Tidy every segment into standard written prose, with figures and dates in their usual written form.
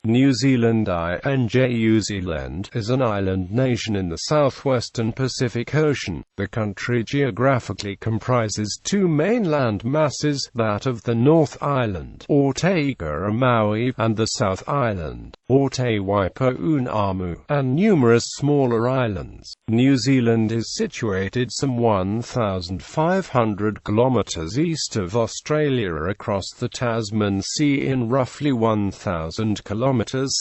New Zealand njuːഃziːländ is an island nation in the southwestern Pacific Ocean. The country geographically comprises two main land masses, that of the North Island, or Te Ika-a-Māui, and the South Island, or Te Waipounamu, and numerous smaller islands. New Zealand is situated some 1,500 kilometres east of Australia across the Tasman Sea in roughly 1,000 kilometres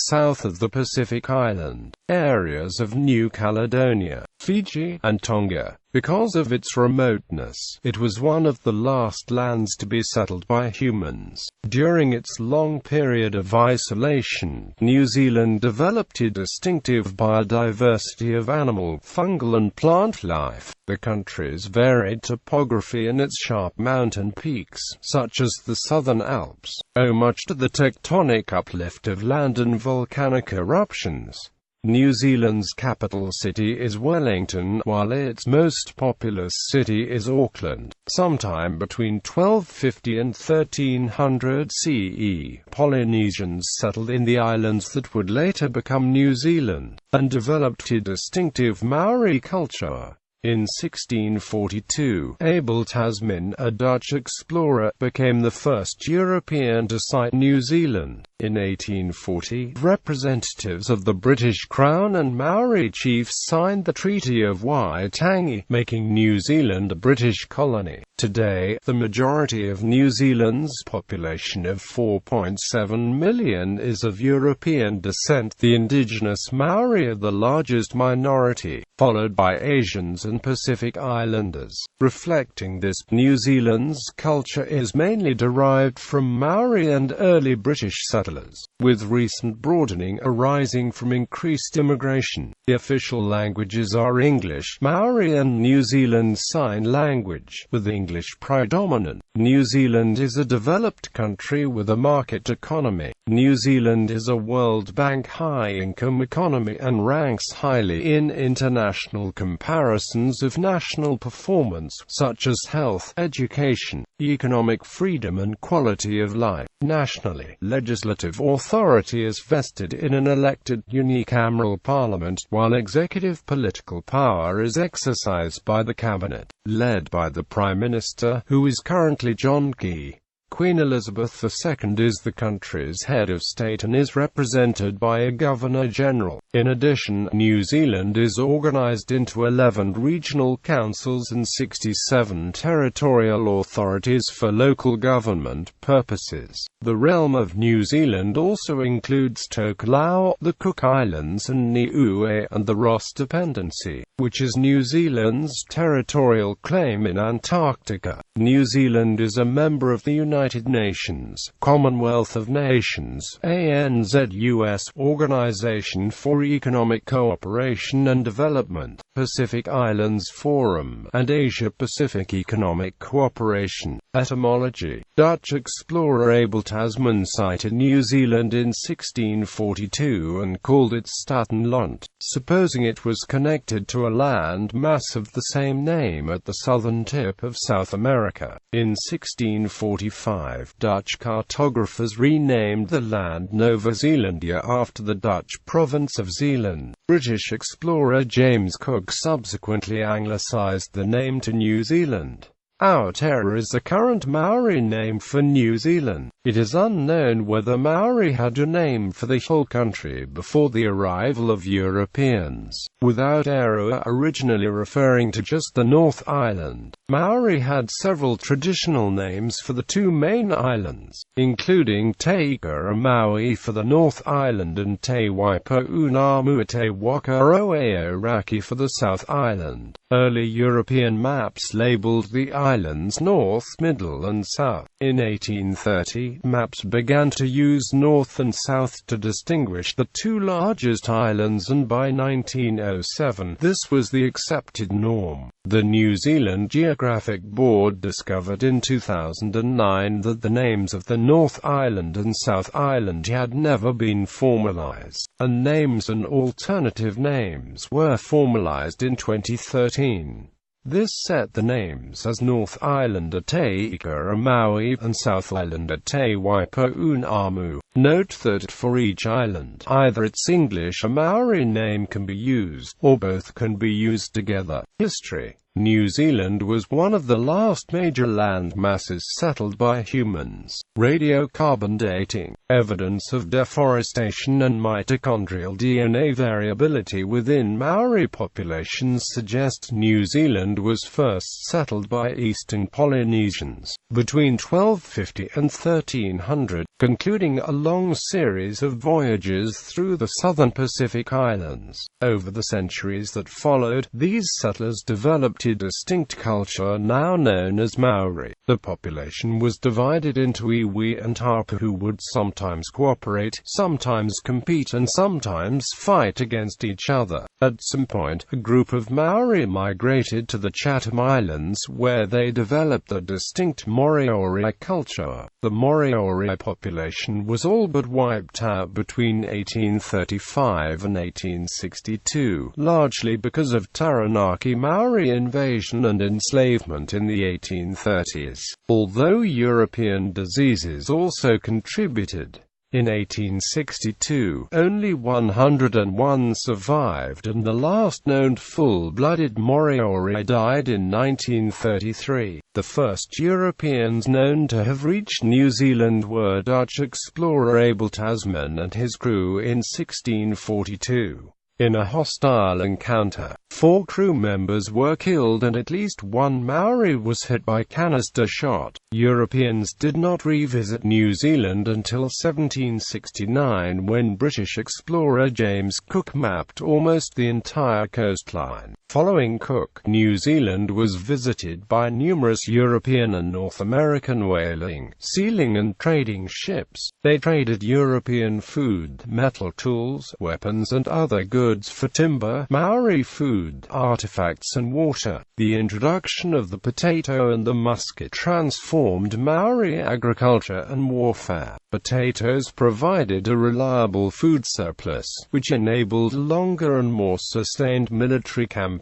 south of the Pacific Island areas of New Caledonia, Fiji, and Tonga. Because of its remoteness, it was one of the last lands to be settled by humans. During its long period of isolation, New Zealand developed a distinctive biodiversity of animal, fungal and plant life. The country's varied topography and its sharp mountain peaks, such as the Southern Alps, owe much to the tectonic uplift of land and volcanic eruptions. New Zealand's capital city is Wellington, while its most populous city is Auckland. Sometime between 1250 and 1300 CE, Polynesians settled in the islands that would later become New Zealand, and developed a distinctive Maori culture. In 1642, Abel Tasman, a Dutch explorer, became the first European to sight New Zealand. In 1840, representatives of the British Crown and Maori chiefs signed the Treaty of Waitangi, making New Zealand a British colony. Today, the majority of New Zealand's population of 4.7 million is of European descent. The indigenous Maori are the largest minority, followed by Asians and Pacific Islanders. Reflecting this, New Zealand's culture is mainly derived from Maori and early British settlers, with recent broadening arising from increased immigration. The official languages are English, Maori and New Zealand Sign Language, with English predominant. New Zealand is a developed country with a market economy. New Zealand is a World Bank high-income economy and ranks highly in international comparisons of national performance, such as health, education, economic freedom and quality of life. Nationally, legislative authority is vested in an elected unicameral parliament, while executive political power is exercised by the cabinet, led by the Prime Minister, who is currently John Key. Queen Elizabeth II is the country's head of state and is represented by a Governor-General. In addition, New Zealand is organized into 11 regional councils and 67 territorial authorities for local government purposes. The realm of New Zealand also includes Tokelau, the Cook Islands and Niue, and the Ross Dependency, which is New Zealand's territorial claim in Antarctica. New Zealand is a member of the United Nations, Commonwealth of Nations, ANZUS, Organization for Economic Cooperation and Development, Pacific Islands Forum, and Asia-Pacific Economic Cooperation. Etymology: Dutch explorer Abel Tasman sighted New Zealand in 1642 and called it Statenland, supposing it was connected to a land mass of the same name at the southern tip of South America. In 1645, Dutch cartographers renamed the land Nova Zealandia after the Dutch province of Zeeland. British explorer James Cook subsequently anglicised the name to New Zealand. Aotearoa is the current Maori name for New Zealand. It is unknown whether Maori had a name for the whole country before the arrival of Europeans, with Aotearoa originally referring to just the North Island. Maori had several traditional names for the two main islands, including Te Ika-a-Māui for the North Island and Te Waipounamu Te Waka-o-e-o-raki for the South Island. Early European maps labeled the islands North, Middle and South. In 1830, maps began to use North and South to distinguish the two largest islands, and by 1907, this was the accepted norm. The New Zealand Geographic Board discovered in 2009 that the names of the North Island and South Island had never been formalized, and names and alternative names were formalized in 2013. This set the names as North Island at Te Ika-a-Māui and South Island at Te Waipounamu. Note that for each island, either its English or Maori name can be used, or both can be used together. History. New Zealand was one of the last major land masses settled by humans. Radiocarbon dating, evidence of deforestation and mitochondrial DNA variability within Maori populations suggest New Zealand was first settled by Eastern Polynesians between 1250 and 1300, concluding a long series of voyages through the southern Pacific Islands. Over the centuries that followed, these settlers developed a distinct culture now known as Maori. The population was divided into iwi and hapu, who would sometimes cooperate, sometimes compete, and sometimes fight against each other. At some point, a group of Maori migrated to the Chatham Islands, where they developed a distinct Moriori culture. The Moriori population was all but wiped out between 1835 and 1862, largely because of Taranaki Maori invasion and enslavement in the 1830s, although European diseases also contributed. In 1862, only 101 survived, and the last known full-blooded Moriori died in 1933. The first Europeans known to have reached New Zealand were Dutch explorer Abel Tasman and his crew in 1642. In a hostile encounter, 4 crew members were killed and at least 1 Maori was hit by canister shot. Europeans did not revisit New Zealand until 1769, when British explorer James Cook mapped almost the entire coastline. Following Cook, New Zealand was visited by numerous European and North American whaling, sealing and trading ships. They traded European food, metal tools, weapons and other goods for timber, Maori food, artifacts and water. The introduction of the potato and the musket transformed Maori agriculture and warfare. Potatoes provided a reliable food surplus, which enabled longer and more sustained military campaigns.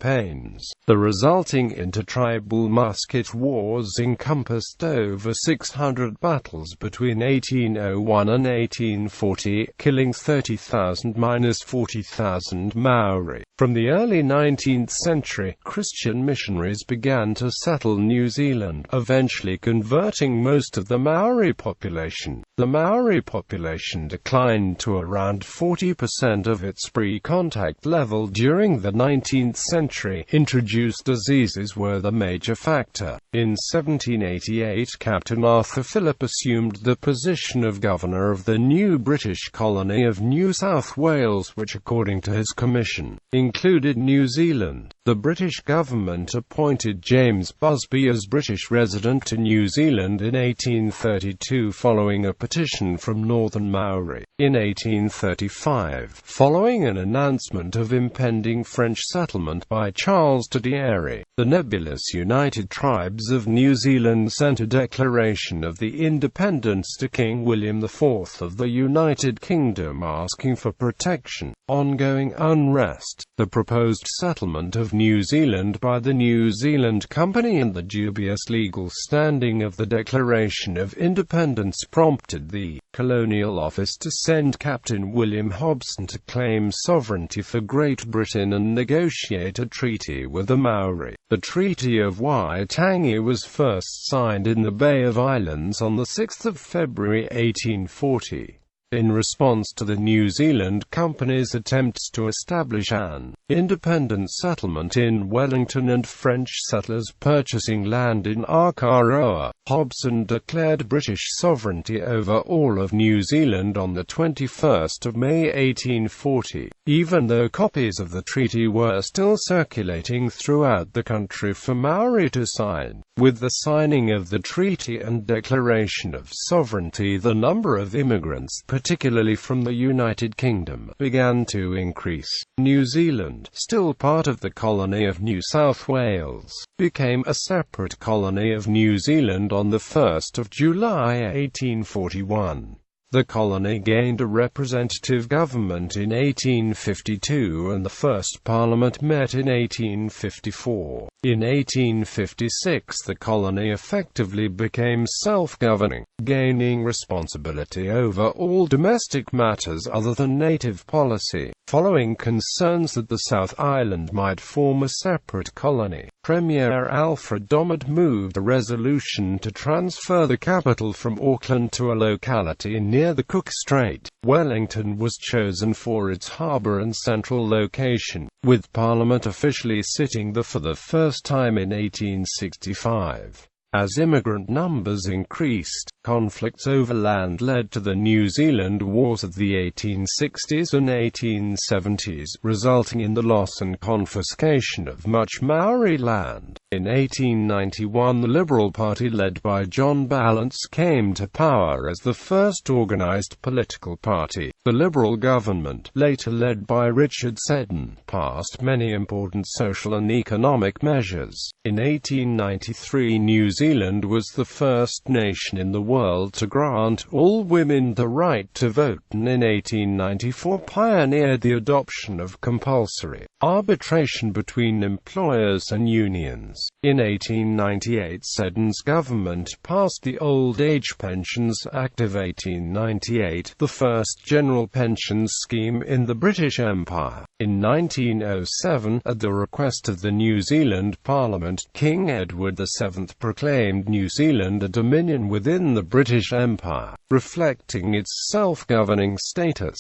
The resulting intertribal musket wars encompassed over 600 battles between 1801 and 1840, killing 30,000–40,000 Maori. From the early 19th century, Christian missionaries began to settle New Zealand, eventually converting most of the Maori population. The Maori population declined to around 40% of its pre-contact level during the 19th century. Introduced diseases were the major factor. In 1788, Captain Arthur Phillip assumed the position of governor of the new British colony of New South Wales, which, according to his commission, included New Zealand. The British government appointed James Busby as British resident to New Zealand in 1832 following a petition from Northern Maori. In 1835, following an announcement of impending French settlement by Charles de Dieri, the nebulous United Tribes of New Zealand sent a declaration of the independence to King William IV of the United Kingdom asking for protection. Ongoing unrest, the proposed settlement of New Zealand by the New Zealand Company and the dubious legal standing of the Declaration of Independence prompted the Colonial Office to send Captain William Hobson to claim sovereignty for Great Britain and negotiate a treaty with the Maori. The Treaty of Waitangi was first signed in the Bay of Islands on 6 February 1840. In response to the New Zealand Company's attempts to establish an independent settlement in Wellington and French settlers purchasing land in Akaroa, Hobson declared British sovereignty over all of New Zealand on 21 May 1840. Even though copies of the treaty were still circulating throughout the country for Maori to sign, with the signing of the treaty and declaration of sovereignty, the number of immigrants, particularly from the United Kingdom, began to increase. New Zealand, still part of the colony of New South Wales, became a separate colony of New Zealand on 1 July 1841. The colony gained a representative government in 1852 and the first parliament met in 1854. In 1856 the colony effectively became self-governing, gaining responsibility over all domestic matters other than native policy. Following concerns that the South Island might form a separate colony, Premier Alfred Domett moved a resolution to transfer the capital from Auckland to a locality near the Cook Strait. Wellington was chosen for its harbour and central location, with Parliament officially sitting there for the first time in 1865. As immigrant numbers increased, conflicts over land led to the New Zealand Wars of the 1860s and 1870s, resulting in the loss and confiscation of much Maori land. In 1891 the Liberal Party led by John Ballance came to power as the first organised political party. The Liberal government, later led by Richard Seddon, passed many important social and economic measures. In 1893 New Zealand was the first nation in the world to grant all women the right to vote, and in 1894 pioneered the adoption of compulsory arbitration between employers and unions. In 1898 Seddon's government passed the Old Age Pensions Act of 1898, the first general pensions scheme in the British Empire. In 1907, at the request of the New Zealand Parliament, King Edward VII proclaimed New Zealand a dominion within the British Empire, reflecting its self-governing status.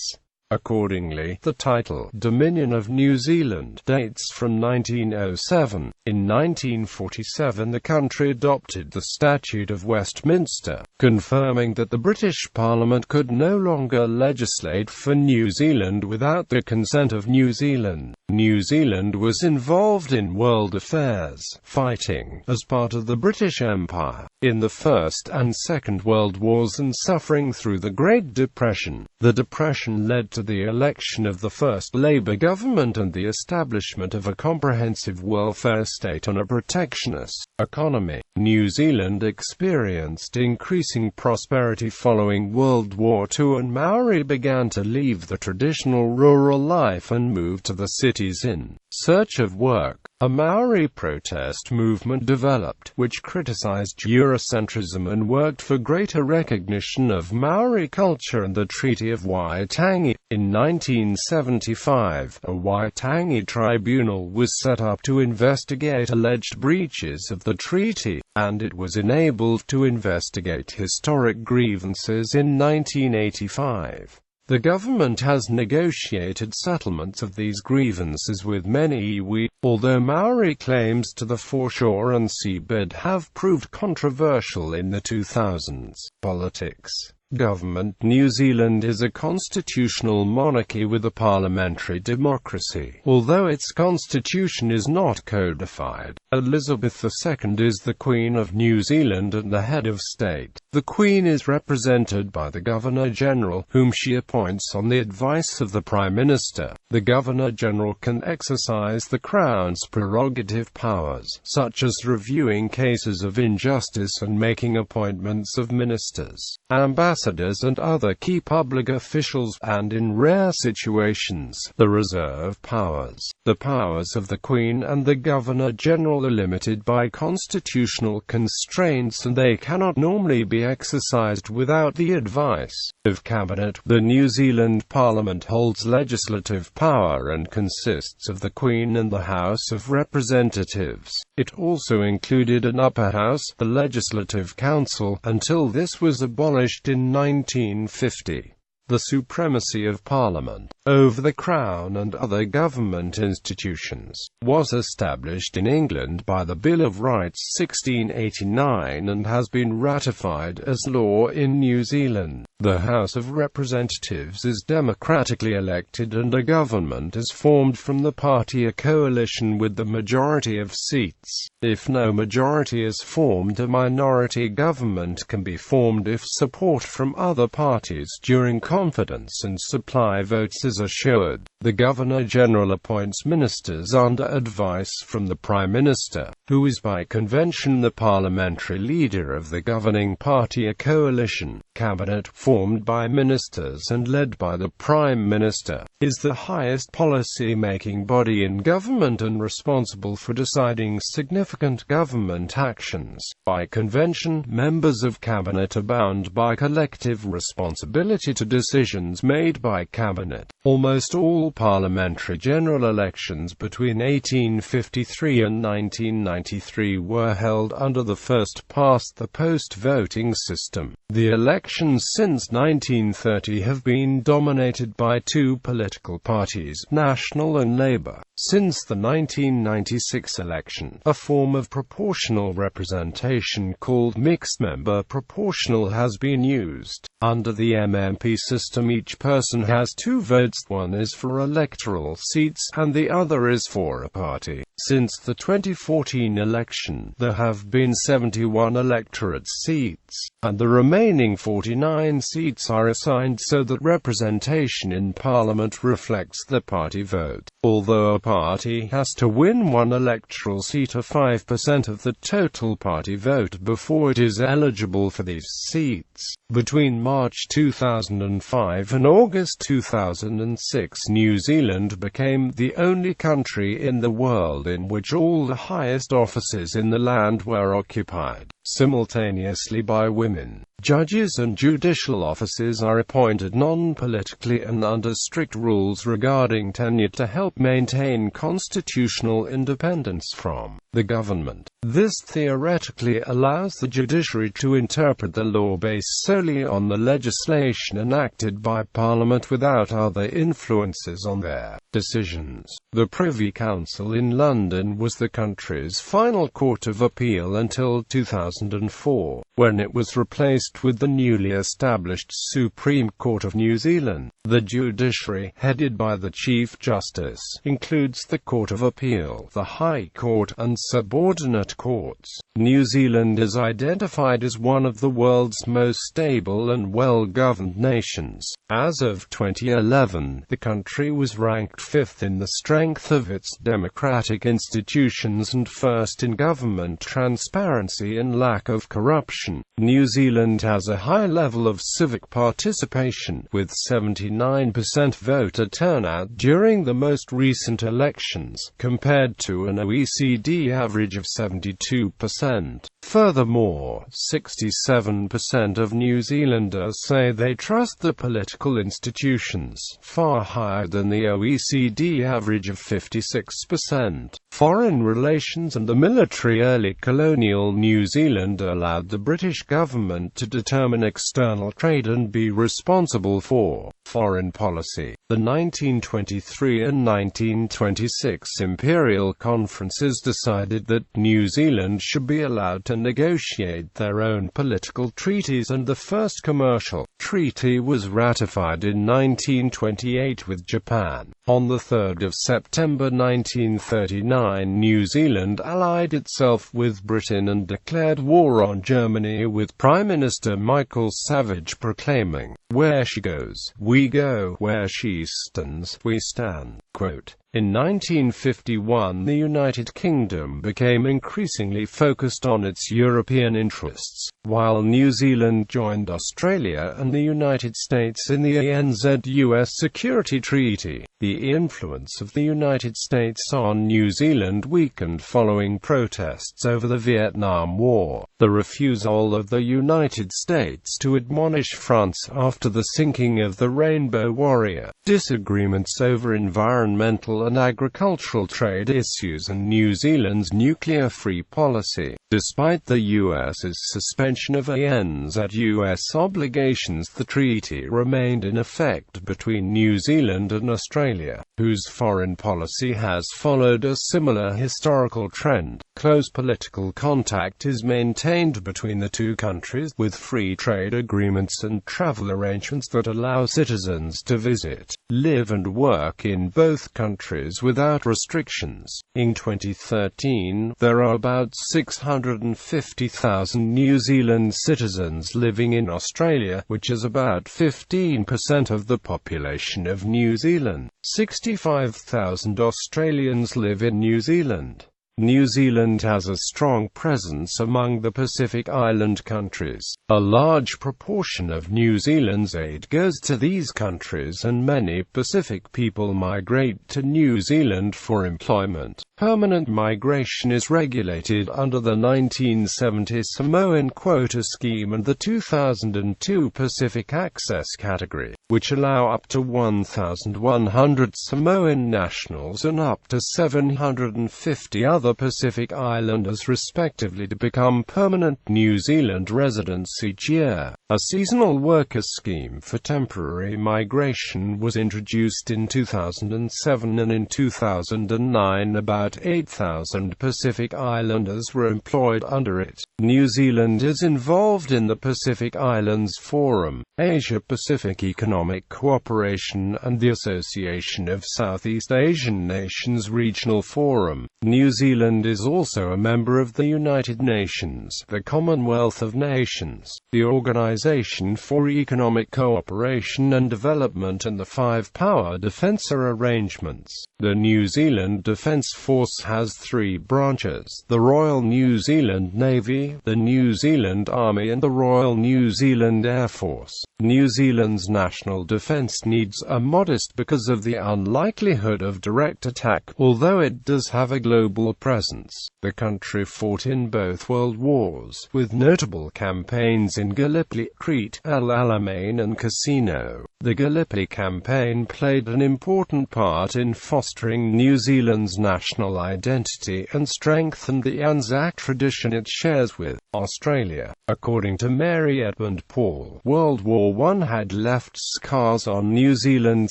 Accordingly, the title, Dominion of New Zealand, dates from 1907. In 1947 the country adopted the Statute of Westminster, confirming that the British Parliament could no longer legislate for New Zealand without the consent of New Zealand. New Zealand was involved in world affairs, fighting, as part of the British Empire, in the First and Second World Wars and suffering through the Great Depression. The Depression led to the election of the first Labour government and the establishment of a comprehensive welfare state and a protectionist economy. New Zealand experienced increasing prosperity following World War II, and Maori began to leave the traditional rural life and move to the cities in search of work. A Maori protest movement developed, which criticized Eurocentrism and worked for greater recognition of Maori culture and the Treaty of Waitangi. In 1975, a Waitangi tribunal was set up to investigate alleged breaches of the treaty, and it was enabled to investigate historic grievances in 1985. The government has negotiated settlements of these grievances with many iwi, although Maori claims to the foreshore and seabed have proved controversial in the 2000s. Politics. Government. New Zealand is a constitutional monarchy with a parliamentary democracy. Although its constitution is not codified, Elizabeth II is the Queen of New Zealand and the head of state. The Queen is represented by the Governor-General, whom she appoints on the advice of the Prime Minister. The Governor-General can exercise the Crown's prerogative powers, such as reviewing cases of injustice and making appointments of ministers, ambassadors and other key public officials, and in rare situations, the reserve powers. The powers of the Queen and the Governor-General are limited by constitutional constraints, and they cannot normally be exercised without the advice of Cabinet. The New Zealand Parliament holds legislative power and consists of the Queen and the House of Representatives. It also included an upper house, the Legislative Council, until this was abolished in 1950. The supremacy of Parliament over the Crown and other government institutions was established in England by the Bill of Rights 1689 and has been ratified as law in New Zealand. The House of Representatives is democratically elected and a government is formed from the party a coalition with the majority of seats. If no majority is formed, a minority government can be formed if support from other parties during confidence and supply votes is assured. The Governor-General appoints ministers under advice from the Prime Minister, who is by convention the parliamentary leader of the governing party. A coalition cabinet, formed by ministers and led by the Prime Minister, is the highest policy-making body in government and responsible for deciding significant government actions. By convention, members of cabinet are bound by collective responsibility to decisions made by cabinet. Almost all parliamentary general elections between 1853 and 1993 were held under the first-past-the-post voting system. The elections since 1930 have been dominated by two political parties, National and Labour. Since the 1996 election, a form of proportional representation called mixed-member proportional has been used. Under the MMP system, each person has two votes. One is for electoral seats, and the other is for a party. Since the 2014 election, there have been 71 electorate seats, and the remaining 49 seats are assigned so that representation in Parliament reflects the party vote. Although a party has to win one electoral seat or 5% of the total party vote before it is eligible for these seats. Between March 2005 and August 2006, New Zealand became the only country in the world in which all the highest offices in the land were occupied simultaneously by women. Judges and judicial officers are appointed non-politically and under strict rules regarding tenure to help maintain constitutional independence from the government. This theoretically allows the judiciary to interpret the law based solely on the legislation enacted by Parliament without other influences on their decisions. The Privy Council in London was the country's final court of appeal until 2004, when it was replaced with the newly established Supreme Court of New Zealand. The judiciary, headed by the Chief Justice, includes the Court of Appeal, the High Court, and subordinate courts. New Zealand is identified as one of the world's most stable and well-governed nations. As of 2011, the country was ranked 5th in the strength of its democratic institutions and 1st in government transparency and lack of corruption. New Zealand has a high level of civic participation, with 79% voter turnout during the most recent elections, compared to an OECD average of 72%. Furthermore, 67% of New Zealanders say they trust the political institutions, far higher than the OECD average of 56%. Foreign relations and the military. Early colonial New Zealand allowed the British government to determine external trade and be responsible for foreign policy. The 1923 and 1926 imperial conferences decided that New Zealand should be allowed to negotiate their own political treaties, and the first commercial treaty was ratified in 1928 with Japan. On 3 September 1939, New Zealand allied itself with Britain and declared war on Germany, with Prime Minister Michael Savage proclaiming, "Where she goes, we go. Where she stands, we stand." Quote. In 1951, the United Kingdom became increasingly focused on its European interests, while New Zealand joined Australia and the United States in the ANZ-US Security Treaty. The influence of the United States on New Zealand weakened following protests over the Vietnam War. The refusal of the United States to admonish France after the sinking of the Rainbow Warrior, disagreements over environmental and agricultural trade issues, and New Zealand's nuclear-free policy. Despite the US's suspension of ANZ-US obligations, the treaty remained in effect between New Zealand and Australia, whose foreign policy has followed a similar historical trend. Close political contact is maintained between the two countries, with free trade agreements and travel arrangements that allow citizens to visit, live and work in both countries without restrictions. In 2013, there are about 600 350,000 New Zealand citizens living in Australia, which is about 15% of the population of New Zealand. 65,000 Australians live in New Zealand. New Zealand has a strong presence among the Pacific Island countries. A large proportion of New Zealand's aid goes to these countries, and many Pacific people migrate to New Zealand for employment. Permanent migration is regulated under the 1970 Samoan Quota Scheme and the 2002 Pacific Access Category, which allow up to 1,100 Samoan nationals and up to 750 other Pacific Islanders respectively to become permanent New Zealand residents each year. A seasonal worker scheme for temporary migration was introduced in 2007, and in 2009 about 8,000 Pacific Islanders were employed under it. New Zealand is involved in the Pacific Islands Forum, Asia-Pacific Economic Cooperation, and the Association of Southeast Asian Nations Regional Forum. New Zealand is also a member of the United Nations, the Commonwealth of Nations, the Organization for Economic Cooperation and Development, and the Five Power Defence Arrangements. The New Zealand Defence Force has three branches: the Royal New Zealand Navy, the New Zealand Army, and the Royal New Zealand Air Force. New Zealand's national defence needs are modest because of the unlikelihood of direct attack, although it does have a global presence. The country fought in both World Wars, with notable campaigns in Gallipoli, Crete, El Alamein and Cassino. The Gallipoli campaign played an important part in fostering New Zealand's national identity and strengthened the Anzac tradition it shares with Australia. According to Mary Edmund Paul, World War I had left scars on New Zealand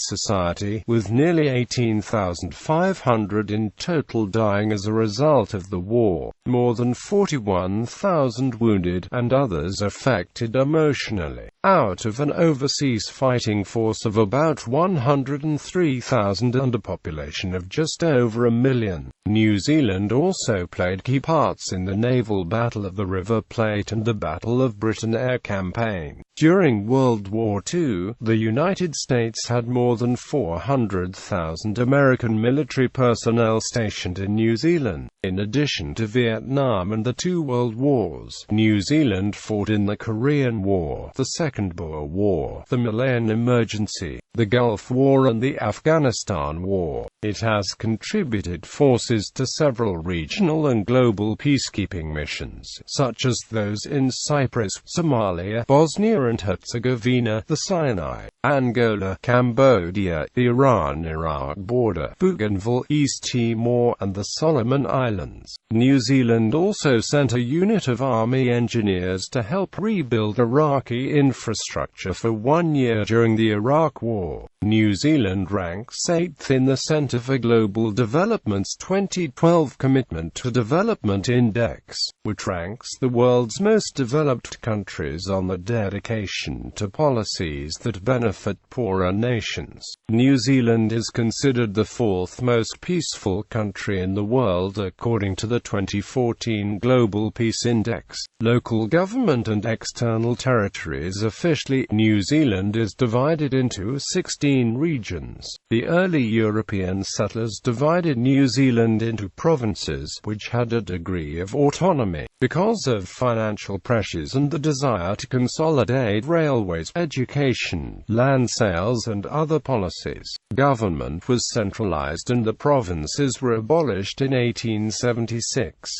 society, with nearly 18,500 in total dying as a result of the war, more than 41,000 wounded, and others affected emotionally. Out of an overseas fighting force of about 103,000 and a population of just over 1 million, New Zealand also played key parts in the naval Battle of the River Plate and the Battle of Britain Air Campaign. During World War II, the United States had more than 400,000 American military personnel stationed in New Zealand. In addition to Vietnam and the two World Wars, New Zealand fought in the Korean War, the Second Boer War, the Malayan Emergency, the Gulf War, and the Afghanistan War. It has contributed forces to several regional and global peacekeeping missions, such as those in Cyprus, Somalia, Bosnia and Herzegovina, the Sinai, Angola, Cambodia, the Iran-Iraq border, Bougainville, East Timor, and the Solomon Islands. New Zealand also sent a unit of army engineers to help rebuild Iraqi infrastructure for 1 year during the Iraq War. New Zealand ranks 8th in the Centre for Global Development's 2012 Commitment to Development Index, which ranks the world's most developed countries on the dedication to policies that benefit poorer nations. New Zealand is considered the 4th most peaceful country in the world according to the 2014 Global Peace Index. Local government and external territories. Officially, New Zealand is divided into 16 regions. The early European settlers divided New Zealand into provinces, which had a degree of autonomy. Because of financial pressures and the desire to consolidate railways, education, land sales and other policies, government was centralized and the provinces were abolished in 1876.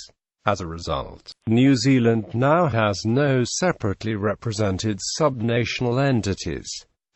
As a result, New Zealand now has no separately represented subnational entities.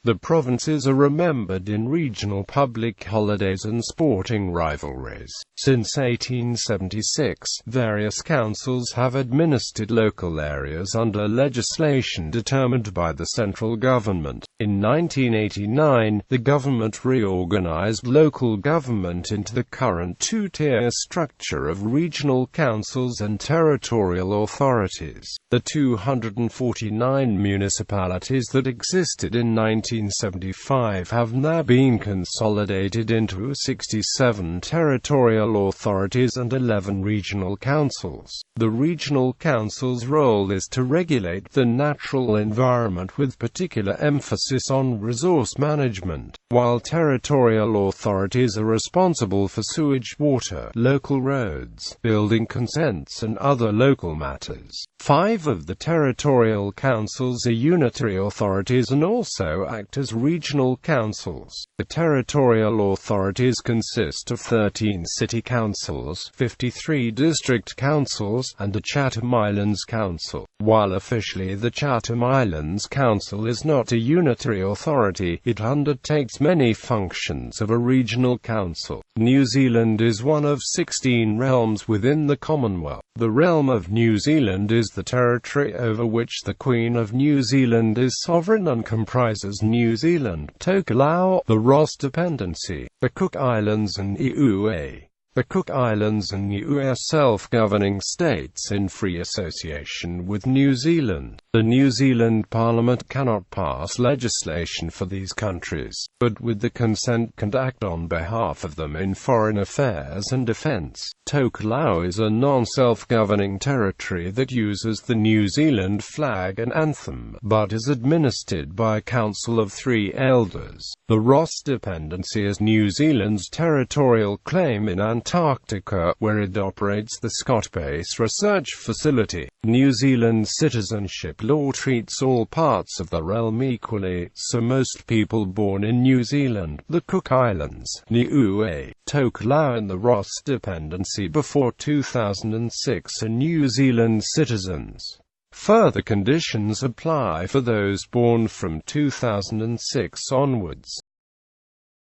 The provinces are remembered in regional public holidays and sporting rivalries. Since 1876, various councils have administered local areas under legislation determined by the central government. In 1989, the government reorganized local government into the current two-tier structure of regional councils and territorial authorities. The 249 municipalities that existed in 19 1975 have now been consolidated into 67 territorial authorities and 11 regional councils. The regional council's role is to regulate the natural environment with particular emphasis on resource management, while territorial authorities are responsible for sewage, water, local roads, building consents and other local matters. 5 of the territorial councils are unitary authorities and also act as regional councils. The territorial authorities consist of 13 city councils, 53 district councils, and a Chatham Islands Council. While officially the Chatham Islands Council is not a unitary authority, it undertakes many functions of a regional council. New Zealand is one of 16 realms within the Commonwealth. The realm of New Zealand is the territory over which the Queen of New Zealand is sovereign and comprises New Zealand, Tokelau, the Ross Dependency, the Cook Islands and Niue. The Cook Islands and Niue are self-governing states in free association with New Zealand. The New Zealand Parliament cannot pass legislation for these countries, but with the consent can act on behalf of them in foreign affairs and defence. Tokelau is a non-self-governing territory that uses the New Zealand flag and anthem, but is administered by a council of 3 elders. The Ross Dependency is New Zealand's territorial claim in Antarctica, where it operates the Scott Base Research Facility. New Zealand citizenship law treats all parts of the realm equally, so most people born in New Zealand, the Cook Islands, Niue, Tokelau and the Ross Dependency before 2006 are New Zealand citizens. Further conditions apply for those born from 2006 onwards.